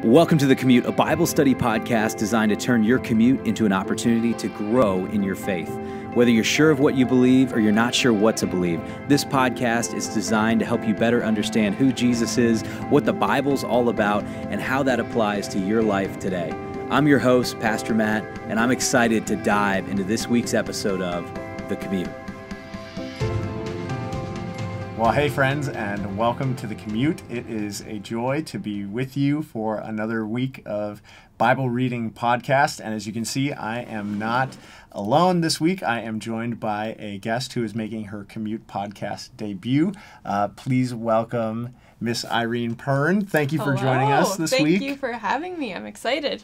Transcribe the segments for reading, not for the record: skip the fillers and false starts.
Welcome to The Commute, a Bible study podcast designed to turn your commute into an opportunity to grow in your faith. Whether you're sure of what you believe or you're not sure what to believe, this podcast is designed to help you better understand who Jesus is, what the Bible's all about, and how that applies to your life today. I'm your host, Pastor Matt, and I'm excited to dive into this week's episode of The Commute. Well, hey friends, and welcome to The Commute. It is a joy to be with you for another week of Bible reading podcast. And as you can see, I am not alone this week. I am joined by a guest who is making her Commute podcast debut. Please welcome Miss Irene Pern. Thank you for joining us this week. Thank you for having me. I'm excited.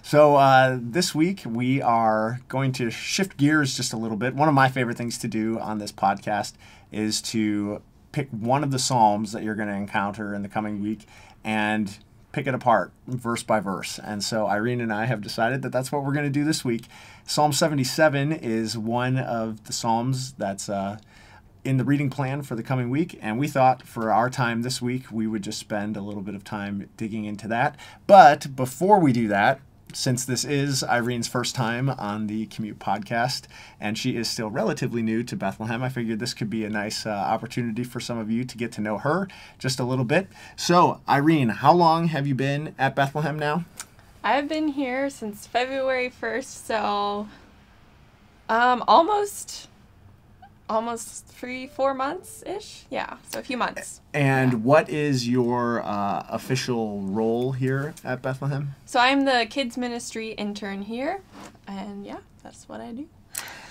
So this week we are going to shift gears just a little bit. One of my favorite things to do on this podcast is to pick one of the Psalms that you're going to encounter in the coming week and pick it apart verse by verse. And so Irene and I have decided that that's what we're going to do this week. Psalm 77 is one of the Psalms that's in the reading plan for the coming week. And we thought for our time this week, we would just spend a little bit of time digging into that. But before we do that, since this is Irene's first time on the Commute podcast, and she is still relatively new to Bethlehem, I figured this could be a nice opportunity for some of you to get to know her just a little bit. So, Irene, how long have you been at Bethlehem now? I've been here since February 1st, so almost 3-4 months-ish. Yeah, so a few months. And what is your official role here at Bethlehem? So I'm the kids ministry intern here, and yeah, that's what I do.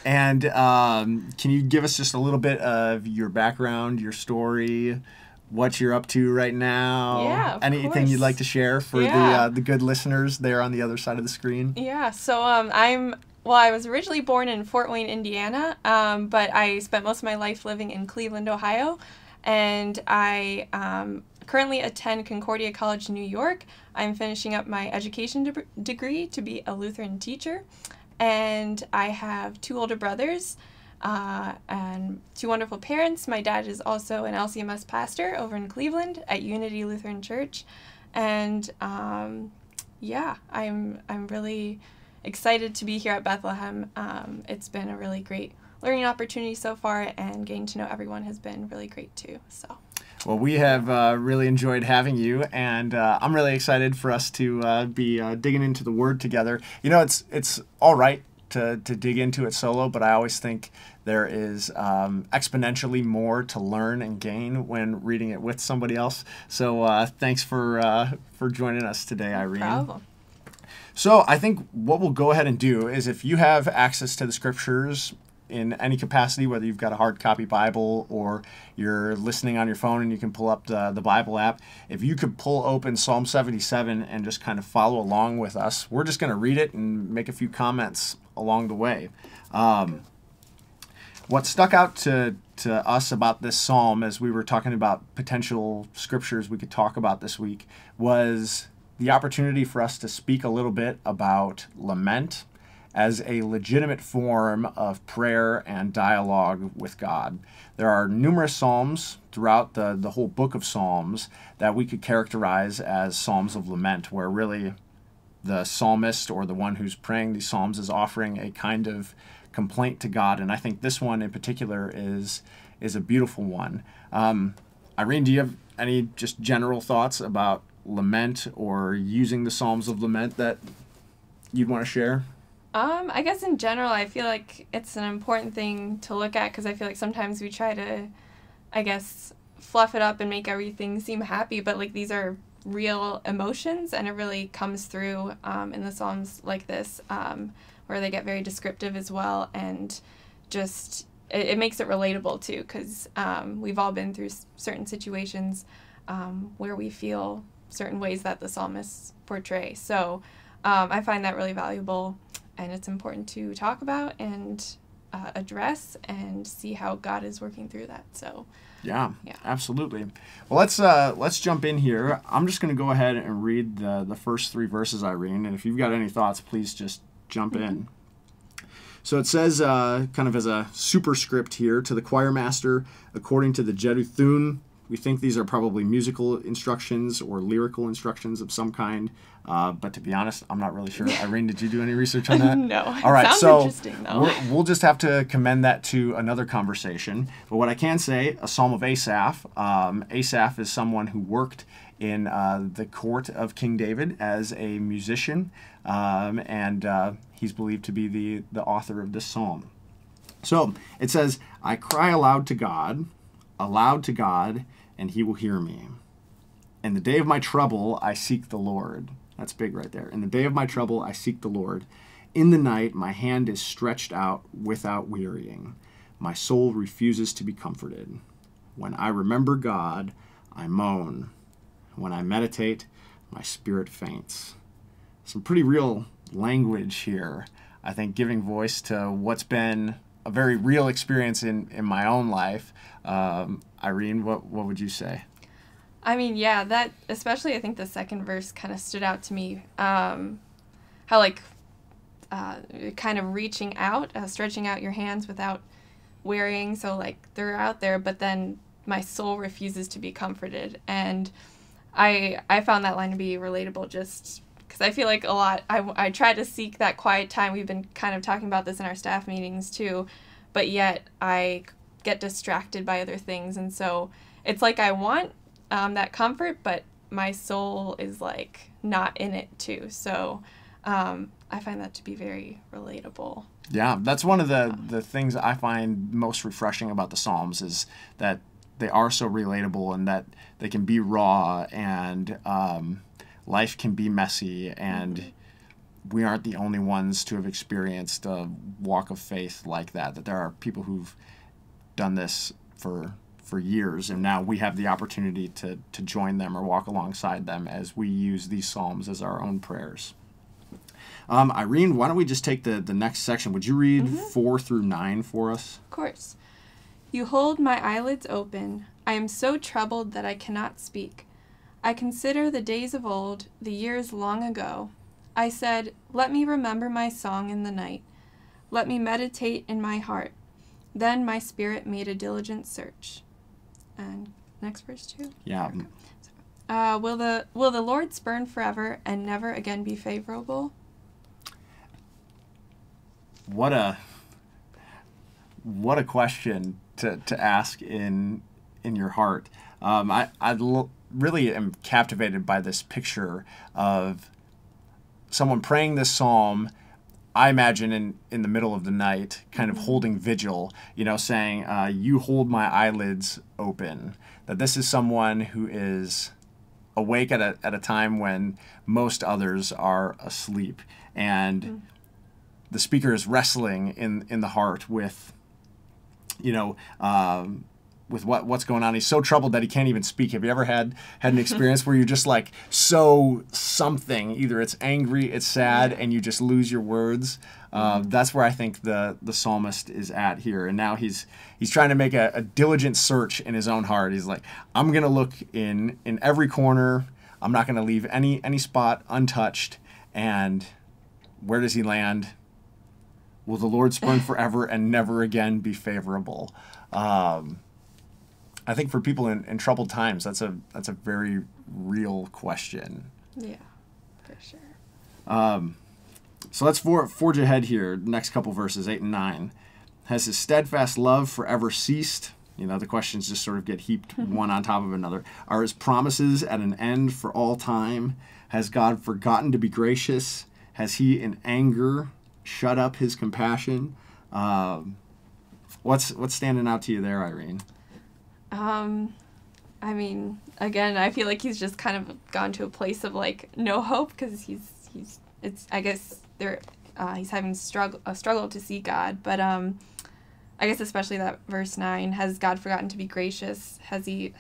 And can you give us just a little bit of your background, your story, what you're up to right now? Yeah, of Anything course. you'd like to share for the good listeners there on the other side of the screen? Yeah, so I was originally born in Fort Wayne, Indiana, but I spent most of my life living in Cleveland, Ohio, and I currently attend Concordia College, New York. I'm finishing up my education degree to be a Lutheran teacher, and I have 2 older brothers and 2 wonderful parents. My dad is also an LCMS pastor over in Cleveland at Unity Lutheran Church, and I'm really excited to be here at Bethlehem. It's been a really great learning opportunity so far, and getting to know everyone has been really great too. So, well, we have really enjoyed having you, and I'm really excited for us to be digging into the Word together. You know, it's all right to dig into it solo, but I always think there is exponentially more to learn and gain when reading it with somebody else. So thanks for joining us today, Irene. No problem. So I think what we'll go ahead and do is, if you have access to the scriptures in any capacity, whether you've got a hard copy Bible or you're listening on your phone and you can pull up the Bible app, if you could pull open Psalm 77 and just kind of follow along with us, we're just going to read it and make a few comments along the way. What stuck out to us about this psalm, as we were talking about potential scriptures we could talk about this week, was the opportunity for us to speak a little bit about lament as a legitimate form of prayer and dialogue with God. There are numerous psalms throughout the whole book of Psalms that we could characterize as psalms of lament, where really the psalmist or the one who's praying these psalms is offering a kind of complaint to God. And I think this one in particular is a beautiful one. Irene, do you have any just general thoughts about lament or using the Psalms of lament that you'd want to share? I guess in general, I feel like it's an important thing to look at, because I feel like sometimes we try to, fluff it up and make everything seem happy, but like these are real emotions, and it really comes through in the Psalms like this, where they get very descriptive as well, and just it makes it relatable too, because we've all been through certain situations where we feel certain ways that the psalmists portray. So I find that really valuable, and it's important to talk about and address and see how God is working through that. So yeah, absolutely. Well, let's jump in here. I'm just going to go ahead and read the first 3 verses, Irene, and if you've got any thoughts, please just jump in. So it says, kind of as a superscript here, to the choir master, according to the Jeduthun we think these are probably musical instructions or lyrical instructions of some kind. But to be honest, I'm not really sure. Irene, did you do any research on that? No. All right, Sounds so interesting, though. we'll just have to commend that to another conversation. But what I can say, a psalm of Asaph. Asaph is someone who worked in the court of King David as a musician, and he's believed to be the author of this psalm. So it says, I cry aloud to God, and he will hear me. In the day of my trouble, I seek the Lord. That's big right there. In the day of my trouble, I seek the Lord. In the night, my hand is stretched out without wearying. My soul refuses to be comforted. When I remember God, I moan. When I meditate, my spirit faints. Some pretty real language here. I think giving voice to what's been a very real experience in my own life. Irene, what would you say? I mean, yeah, that, especially I think the second verse kind of stood out to me. How, like, kind of reaching out, stretching out your hands without wearying. So, like, they're out there, but then my soul refuses to be comforted. And I found that line to be relatable just because I feel like a lot, I try to seek that quiet time. We've been kind of talking about this in our staff meetings too, but yet I get distracted by other things. And so it's like I want that comfort, but my soul is like not in it too. So I find that to be very relatable. Yeah, that's one of the things I find most refreshing about the Psalms is that they are so relatable and that they can be raw and life can be messy, and we aren't the only ones to have experienced a walk of faith like that, that there are people who've done this for years, and now we have the opportunity to join them or walk alongside them as we use these Psalms as our own prayers. Irene, why don't we just take the next section? Would you read 4 through 9 for us? Of course. You hold my eyelids open. I am so troubled that I cannot speak. I consider the days of old, the years long ago. I said, let me remember my song in the night. Let me meditate in my heart. Then my spirit made a diligent search. And next verse 2? Yeah. Will the Lord spurn forever and never again be favorable? What a question to ask in your heart. Really am captivated by this picture of someone praying this psalm, I imagine in the middle of the night, kind of holding vigil, saying, you hold my eyelids open. That this is someone who is awake at a time when most others are asleep. And the speaker is wrestling in the heart with, with what's going on. He's so troubled that he can't even speak. Have you ever had an experience where you're just like so something, either it's angry, it's sad, and you just lose your words? That's where I think the psalmist is at here. And now he's trying to make a diligent search in his own heart. He's like, I'm going to look in every corner. I'm not going to leave any spot untouched. And where does he land? Will the Lord spurn forever and never again be favorable? I think for people in troubled times, that's a very real question. Yeah, for sure. So let's forge ahead here. Next couple verses, 8 and 9. Has his steadfast love forever ceased? The questions just sort of get heaped one on top of another. Are his promises at an end for all time? Has God forgotten to be gracious? Has he in anger shut up his compassion? What's standing out to you there, Irene? I mean, again, I feel like he's just kind of gone to a place of like no hope because I guess he's having a struggle to see God, but I guess especially that verse 9, has God forgotten to be gracious? Has he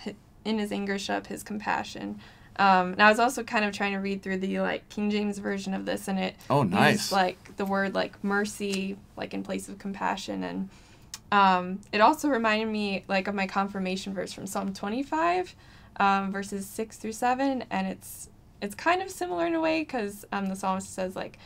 in his anger shut up his compassion? And I was also kind of trying to read through the like King James version of this, and it used like the word like mercy like in place of compassion, and it also reminded me like of my confirmation verse from Psalm 25, verses 6 through 7, and it's kind of similar in a way because the psalmist says like,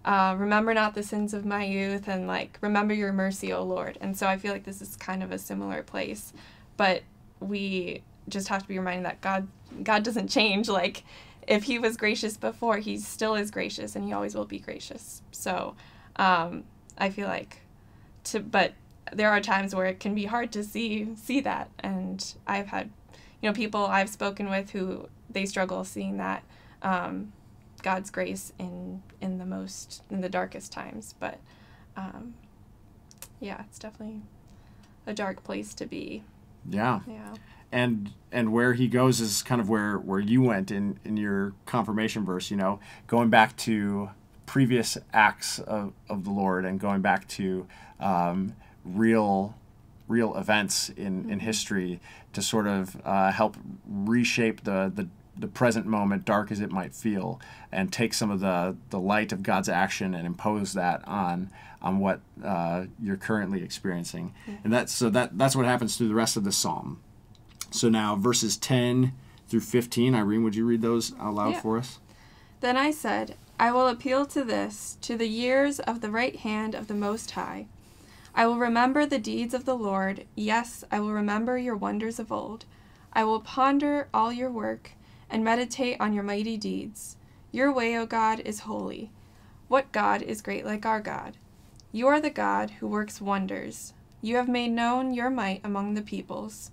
remember not the sins of my youth, and like remember your mercy, O Lord. And so I feel like this is kind of a similar place, but we just have to be reminded that God doesn't change. Like, if he was gracious before, he still is gracious, and he always will be gracious. So I feel like but there are times where it can be hard to see that. And I've had, people I've spoken with who they struggle seeing that God's grace in the darkest times. But yeah, it's definitely a dark place to be. Yeah. Yeah. And where he goes is kind of where you went in your confirmation verse, going back to previous acts of the Lord and going back to real events in history to sort of help reshape the present moment, dark as it might feel, and take some of the light of God's action and impose that on what you're currently experiencing. And that's what happens through the rest of the psalm. So now verses 10 through 15, Irene, would you read those out loud for us? Then I said, I will appeal to the years of the right hand of the Most High. I will remember the deeds of the Lord. Yes, I will remember your wonders of old. I will ponder all your work and meditate on your mighty deeds. Your way, O God, is holy. What God is great like our God? You are the God who works wonders. You have made known your might among the peoples.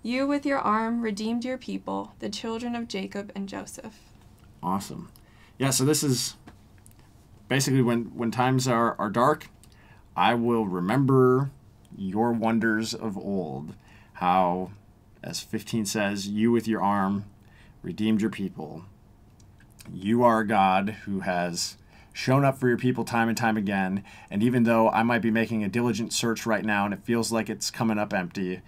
You with your arm redeemed your people, the children of Jacob and Joseph. Awesome. Yeah, so this is basically when times are dark, I will remember your wonders of old. How, as 15 says, you with your arm redeemed your people. You are a God who has shown up for your people time and time again. And even though I might be making a diligent search right now and it feels like it's coming up empty,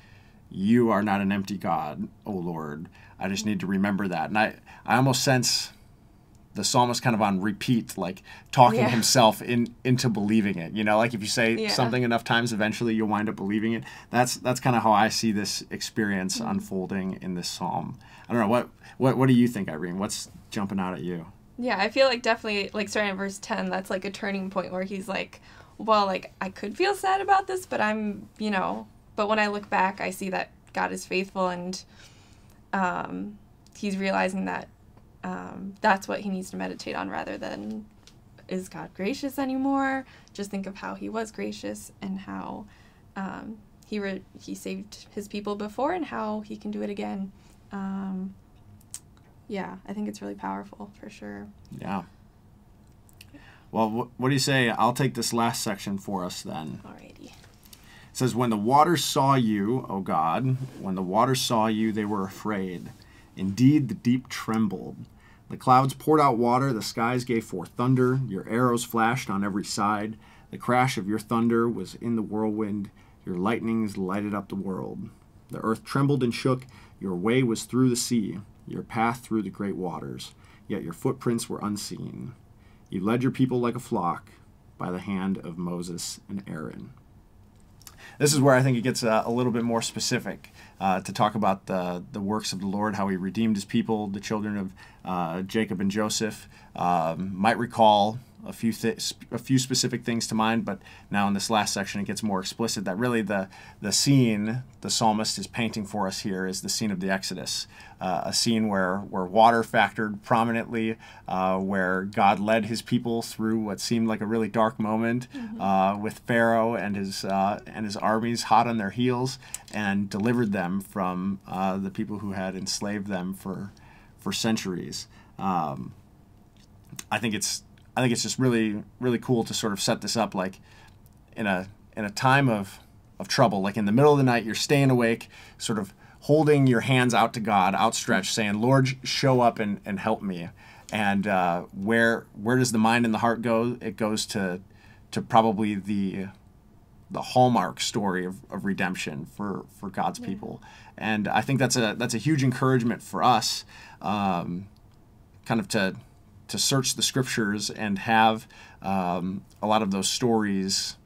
you are not an empty God, O Lord. I just need to remember that. And I almost sense the psalmist kind of on repeat, like talking himself into believing it. Like if you say something enough times, eventually you'll wind up believing it. That's kind of how I see this experience unfolding in this psalm. I don't know, what do you think, Irene? What's jumping out at you? Yeah, I feel like definitely, like starting at verse 10, that's like a turning point where he's like, well, like I could feel sad about this, but but when I look back, I see that God is faithful, and he's realizing that that's what he needs to meditate on rather than, is God gracious anymore? Just think of how he was gracious and how he saved his people before and how he can do it again. Yeah, I think it's really powerful for sure. Yeah. Well, what do you say? I'll take this last section for us then. Alrighty. It says, when the waters saw you, O God, when the waters saw you, they were afraid. Indeed, the deep trembled. The clouds poured out water, the skies gave forth thunder, your arrows flashed on every side. The crash of your thunder was in the whirlwind, your lightnings lighted up the world. The earth trembled and shook, your way was through the sea, your path through the great waters, yet your footprints were unseen. You led your people like a flock by the hand of Moses and Aaron. This is where I think it gets a little bit more specific to talk about the works of the Lord, how he redeemed his people, the children of Jacob and Joseph. Might recall a few specific things to mind, but now in this last section it gets more explicit that really the scene the psalmist is painting for us here is the scene of the Exodus, a scene where water factored prominently, where God led his people through what seemed like a really dark moment with Pharaoh and his armies hot on their heels, and delivered them from the people who had enslaved them for centuries. I think it's just really, really cool to sort of set this up like in a time of trouble, like in the middle of the night, you're staying awake, sort of holding your hands out to God, outstretched, saying, Lord, show up and help me. And where does the mind and the heart go? It goes to probably the hallmark story of redemption for God's people. And I think that's a huge encouragement for us, kind of to search the scriptures and have a lot of those stories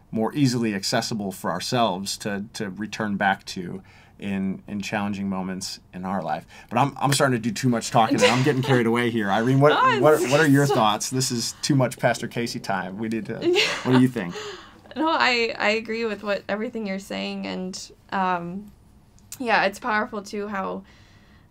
more easily accessible for ourselves to return back to in challenging moments in our life. But I'm starting to do too much talking and I'm getting carried away here. Irene, what are your thoughts? This is too much Pastor Casey time. We need to. What do you think? No, I agree with everything you're saying, and Yeah, it's powerful too how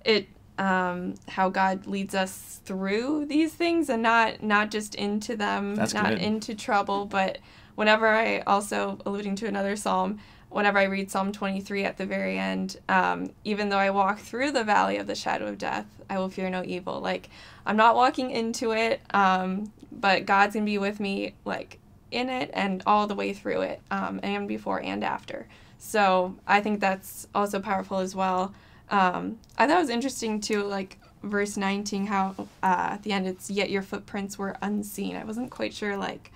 it how God leads us through these things and not just into them, That's not good. into trouble, but whenever I also, alluding to another psalm, whenever I read Psalm 23 at the very end, even though I walk through the valley of the shadow of death, I will fear no evil. Like, I'm not walking into it, but God's going to be with me, like, in it and all the way through it, and before and after. So I think that's also powerful as well. I thought it was interesting too, like verse 19, how at the end it's, yet your footprints were unseen. I wasn't quite sure, like,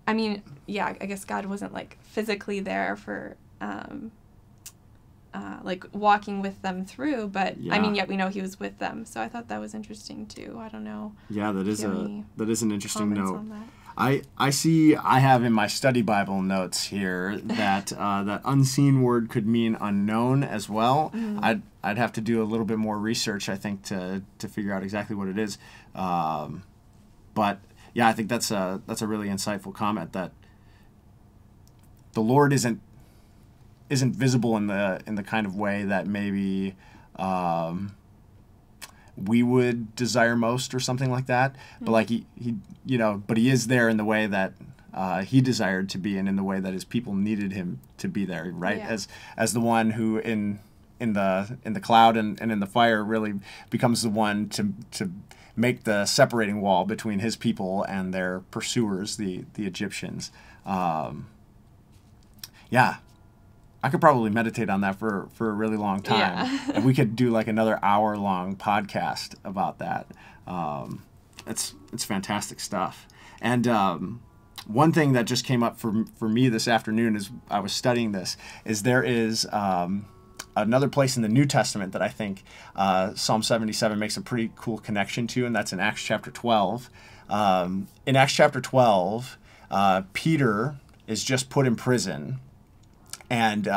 I mean, yeah, I guess God wasn't like physically there for like walking with them through, but I mean, yet we know he was with them. So I thought that was interesting too. I don't know. Yeah, that is an interesting note. On that. I have in my study Bible notes here that that unseen word could mean unknown as well. Mm-hmm. I'd have to do a little bit more research, I think, to figure out exactly what it is. But yeah, I think that's a really insightful comment, that the Lord isn't visible in the kind of way that maybe we would desire most or something like that. Mm-hmm. But like he but he is there in the way that he desired to be, and in the way that his people needed him to be there, right? Yeah. As the one who in the cloud and in the fire really becomes the one to make the separating wall between his people and their pursuers, the Egyptians. Yeah. I could probably meditate on that for a really long time. Yeah. And we could do like another hour-long podcast about that. It's fantastic stuff. And one thing that just came up for me this afternoon as I was studying this is there is another place in the New Testament that I think Psalm 77 makes a pretty cool connection to, and that's in Acts chapter 12. In Acts chapter 12, Peter is just put in prison. And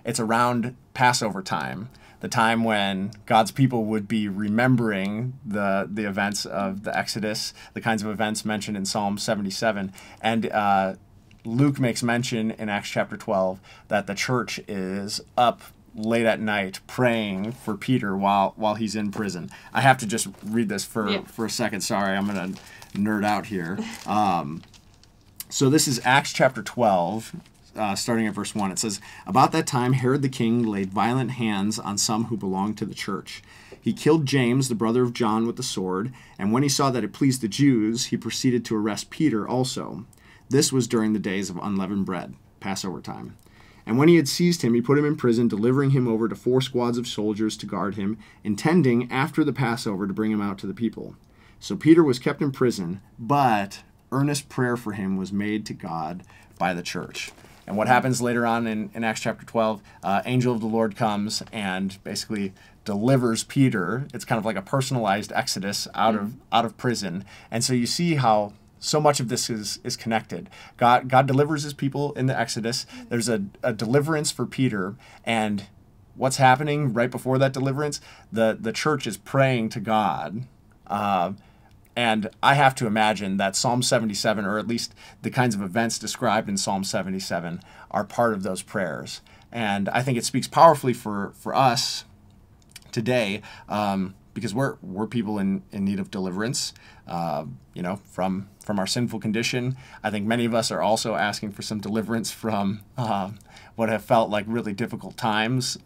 it's around Passover time, the time when God's people would be remembering the events of the Exodus, the kinds of events mentioned in Psalm 77. And Luke makes mention in Acts chapter 12 that the church is up late at night praying for Peter while he's in prison. I have to just read this for a second. Sorry, I'm going to nerd out here. So this is Acts chapter 12. Starting at verse 1, it says, "About that time Herod the king laid violent hands on some who belonged to the church. He killed James, the brother of John, with the sword, and when he saw that it pleased the Jews, he proceeded to arrest Peter also. This was during the days of unleavened bread, Passover time. And when he had seized him, he put him in prison, delivering him over to 4 squads of soldiers to guard him, intending after the Passover to bring him out to the people. So Peter was kept in prison, but earnest prayer for him was made to God by the church." And what happens later on in Acts chapter 12, angel of the Lord comes and basically delivers Peter. It's kind of like a personalized exodus out of prison. And so you see how so much of this is connected. God delivers his people in the Exodus. There's a deliverance for Peter. And what's happening right before that deliverance? The church is praying to God. And I have to imagine that Psalm 77, or at least the kinds of events described in Psalm 77, are part of those prayers. And I think it speaks powerfully for us today, because we're people in need of deliverance, from our sinful condition. I think many of us are also asking for some deliverance from what have felt like really difficult times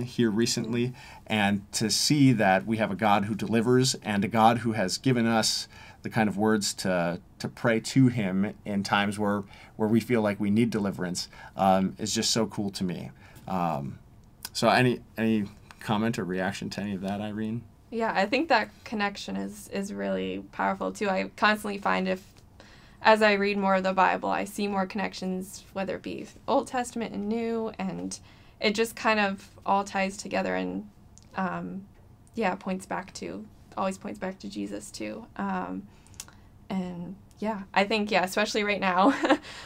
here recently, and to see that we have a God who delivers and a God who has given us the kind of words to pray to him in times where we feel like we need deliverance is just so cool to me. So any comment or reaction to any of that, Irene? Yeah, I think that connection is really powerful too. I constantly find as I read more of the Bible, I see more connections, whether it be Old Testament and New, and it just kind of all ties together and always points back to Jesus too. And yeah, I think, especially right now,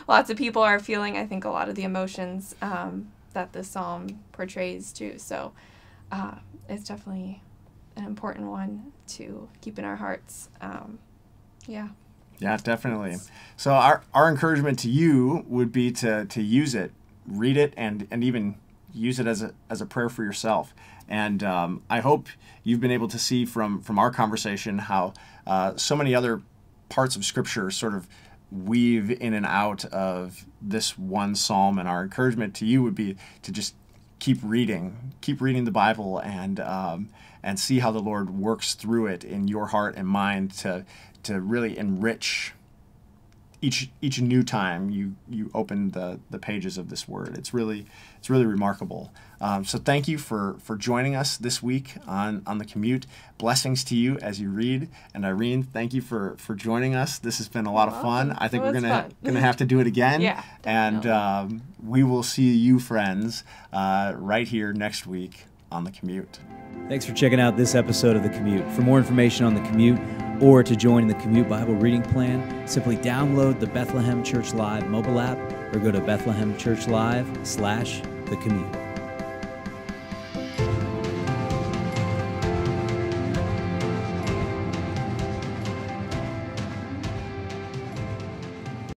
lots of people are feeling, I think, a lot of the emotions that this psalm portrays too. So it's definitely an important one to keep in our hearts. Yeah, definitely. So our encouragement to you would be to use it, read it, and even use it as a prayer for yourself. And I hope you've been able to see from our conversation how so many other parts of Scripture sort of weave in and out of this one psalm. And our encouragement to you would be to just keep reading the Bible, and see how the Lord works through it in your heart and mind to really enrich each new time you open the pages of this Word. It's really remarkable. So thank you for joining us this week on the Commute. Blessings to you as you read. And Irene, thank you for joining us. This has been a lot of fun. I think we're gonna have to do it again. Yeah, definitely. And we will see you friends right here next week on the Commute. Thanks for checking out this episode of The Commute. For more information on The Commute or to join the Commute Bible reading plan, simply download the Bethlehem Church Live mobile app or go to bethlehemchurchlive.com/thecommute.